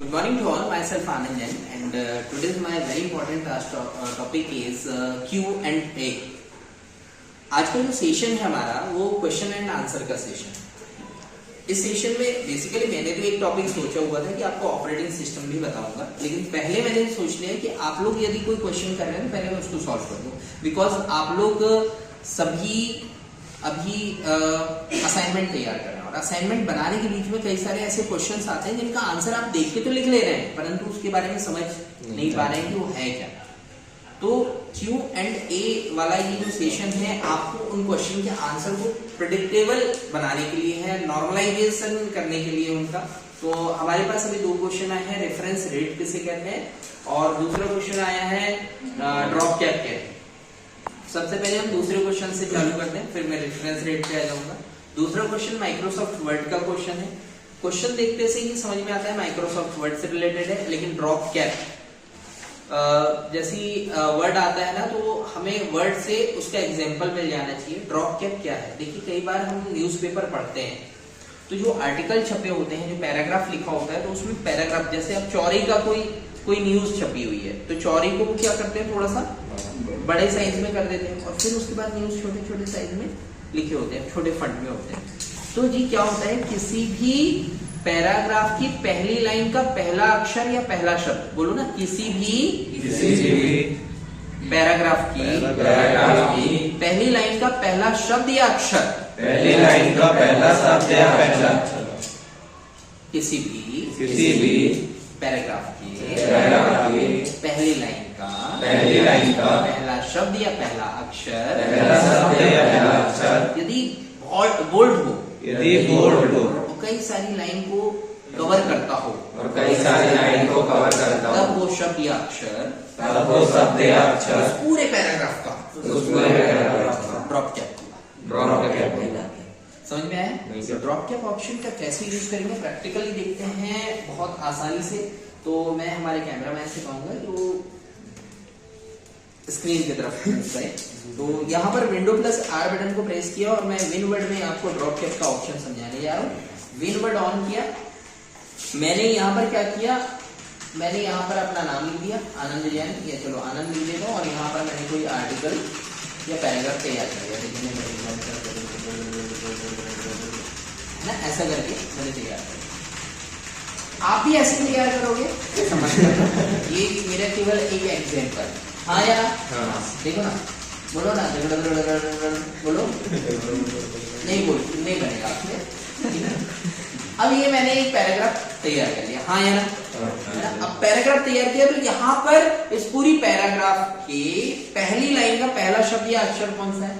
Good morning to all. Myself Anand Jain, and today's my very important topic is Q&A. आज का जो session है हमारा वो क्वेश्चन एंड आंसर का सेशन है। इस सेशन में बेसिकली मैंने तो एक टॉपिक सोचा हुआ था कि आपको ऑपरेटिंग सिस्टम भी बताऊंगा, लेकिन पहले मैंने सोच लिया कि आप लोग यदि कोई क्वेश्चन कर रहे हैं तो पहले मैं उसको सॉल्व कर दूं, बिकॉज आप लोग सभी अभी असाइनमेंट तैयार कर रहे हैं और असाइनमेंट बनाने के बीच में कई सारे ऐसे क्वेश्चंस आते हैं जिनका आंसर आप देख के तो लिख ले रहे हैं परंतु उसके बारे में समझ नहीं पा रहे हैं कि वो है क्या। तो Q&A वाला ये जो सेशन है आपको उन क्वेश्चन के आंसर को प्रेडिक्टेबल बनाने के लिए है, नॉर्मलाइजेशन करने के लिए उनका। तो हमारे पास अभी दो क्वेश्चन आए हैं, रेफरेंस रेट किसे कहते हैं, और दूसरा क्वेश्चन आया है ड्रॉप कैप क्या है। सबसे पहले हम दूसरे क्वेश्चन से चालू करते हैं, फिर मैं रेफरेंस रेट पे आ जाऊंगा। दूसरा क्वेश्चन माइक्रोसॉफ्ट वर्ड का क्वेश्चन है। क्वेश्चन देखते से ही समझ में आता है माइक्रोसॉफ्ट वर्ड से रिलेटेड है, लेकिन ड्रॉप कैप जैसी वर्ड आता है ना तो हमें वर्ड से उसका एग्जांपल मिल जाना चाहिए। ड्रॉप कैप क्या है? देखिए कई बार हम न्यूज़पेपर पढ़ते हैं तो जो आर्टिकल छपे होते हैं, जो पैराग्राफ लिखा होता है, तो उसमें पैराग्राफ जैसे अब चौड़ी का कोई न्यूज छपी हुई है तो चौड़ी को वो क्या करते हैं, थोड़ा सा बड़े साइज में कर देते हैं और फिर उसके बाद न्यूज छोटे छोटे साइज में लिखे होते हैं, छोटे फंड में होते हैं। तो जी क्या होता है, किसी भी पैराग्राफ की पहली लाइन का पहला अक्षर या पहला शब्द, बोलो ना, किसी भी पैराग्राफ की पहली लाइन का पहला शब्द या अक्षर, पहली लाइन का पहला शब्द या पहला अक्षर, किसी भी पैराग्राफ की पहली लाइन का पहला शब्द या पहला अक्षर, यदि बोल्ड हो, तो कई सारी लाइन को कवर करता हो, तब वो शब्द या अक्षर, पूरे पैराग्राफ का ड्रॉप कैप समझ में आया। ड्रॉप कैप ऑप्शन का कैसे यूज करेंगे प्रैक्टिकली देखते हैं बहुत आसानी से। तो मैं हमारे कैमरामैन से कहूंगा कि वो स्क्रीन की तरफ जाए। तो यहाँ पर विंडो प्लस आर बटन को प्रेस किया और मैं विन वर्ड में आपको ड्रॉप कैप का ऑप्शन समझाने जा रहा हूँ। विन वर्ड ऑन किया, मैंने यहाँ पर क्या किया, मैंने यहाँ पर अपना नाम लिख दिया आनंद जैन, या चलो आनंद लिख देता हूँ, और यहाँ पर मैंने कोई आर्टिकल या पैराग्राफ तैयार कर दिया ना, ऐसा करके मैंने तैयार कर दिया। आप भी ऐसे तैयार करोगे समझ ये मेरा केवल एक एग्जाम्पल। हाँ यार देखो ना, बोलो ना, बोलो नहीं बनेगा आपसे। अब ये मैंने एक पैराग्राफ तैयार कर लिया, हाँ यार। अब पैराग्राफ तैयार किया तो यहाँ पर इस पूरी पैराग्राफ के पहली लाइन का पहला शब्द या अक्षर कौन सा है,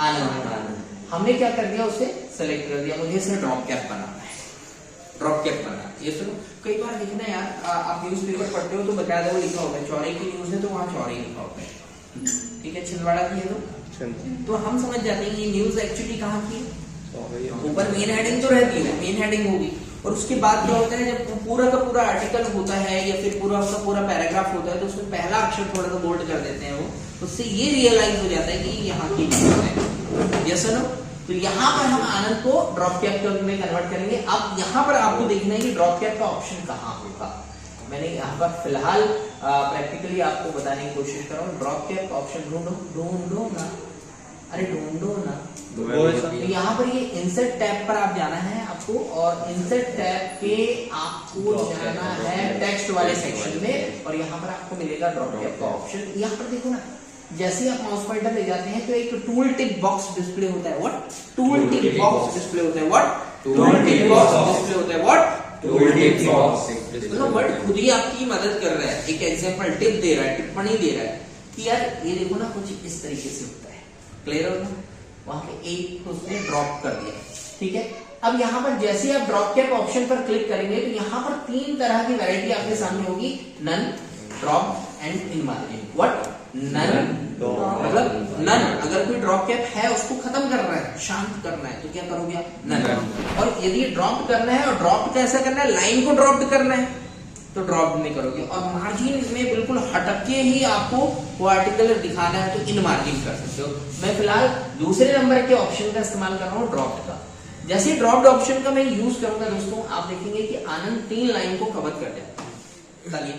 आनंद। हमने क्या कर दिया, उसे सेलेक्ट कर दिया, मुझे इसे ड्रॉप कैप बनाना है, ड्रॉप कैप बनाना। ये सुनो, कई बार देखना यार, आप न्यूज़पेपर पढ़ते हो तो बकायदा वो लिखा होगा है, चौड़े की न्यूज है तो वहाँ चौड़े लिखा होगा है, ठीक है, छिंदवाड़ा की है तो हम समझ जाते हैं ये न्यूज एक्चुअली कहाँ की है। ऊपर मेन हेडिंग तो रहती है, मेन हेडिंग होगी, और उसके बाद क्या होता है, जब पूरा का पूरा आर्टिकल होता है या फिर पूरा का पूरा पैराग्राफ होता है तो उसमें पहला अक्षर थोड़ा सा बोल्ड कर देते हैं वो, उससे ये रियलाइज हो जाता है कि यहाँ की न्यूज है। यस नो, तो यहाँ पर हम आनंद को ड्रॉप कैप में कन्वर्ट करेंगे। अब यहाँ पर आपको देखना है कि ड्रॉप कैप का ऑप्शन कहाँ होगा। मैंने यहाँ पर फिलहाल प्रैक्टिकली आपको बताने की कोशिश कर रहा हूँ। ड्रॉप कैप ऑप्शन ढूंढो ना, अरे ढूंढो ना। तो यहाँ पर ये इंसर्ट टैब पर आप जाना है आपको, और इंसर्ट टैब पे आपको जाना है टेक्स्ट वाले सेक्शन में, और यहाँ पर आपको मिलेगा ड्रॉप कैप का ऑप्शन। यहाँ पर देखो ना, जैसे ही आप माउस पॉइंटर ले जाते हैं तो एक टूल टिप बॉक्स डिस्प्ले होता है। What? Tool tip box display होता है। What? Tool tip box display होता है। व्हाट? Tool tip box. मतलब वर्ड खुद ही आपकी मदद कर रहा है, एक एग्जांपल टिप दे रहा है, टिप्पणी दे रहा है कि यार ये देखो ना, कुछ इस तरीके से होता है। क्लियर हो ना? वहां पे एक को उसने ड्रॉप कर दिया, ठीक है। अब यहाँ पर जैसे आप ड्रॉप कैप ऑप्शन पर क्लिक करेंगे तो यहाँ पर तीन तरह की वैरायटी आपके सामने होगी, none, drop and in margin. What? None, मतलब नन, अगर कोई ड्रॉप कैप है उसको खत्म करना है, शांत करना है, तो क्या करोगे आप? नन। और यदि ड्रॉप करना है, और ड्रॉप कैसा करना है, लाइन को ड्रॉप करना है तो ड्रॉप नहीं करोगे, और मार्जिन में बिल्कुल हटके ही आपको वो आर्टिकल दिखाना है तो इन मार्जिन कर सकते हो। मैं फिलहाल दूसरे नंबर के ऑप्शन का इस्तेमाल कर रहा हूँ, ड्रॉप का। जैसे ड्रॉप्ड ऑप्शन का मैं यूज करूंगा दोस्तों, आप देखेंगे कि आनंद 3 लाइन को कवर कर जाता है। चलिए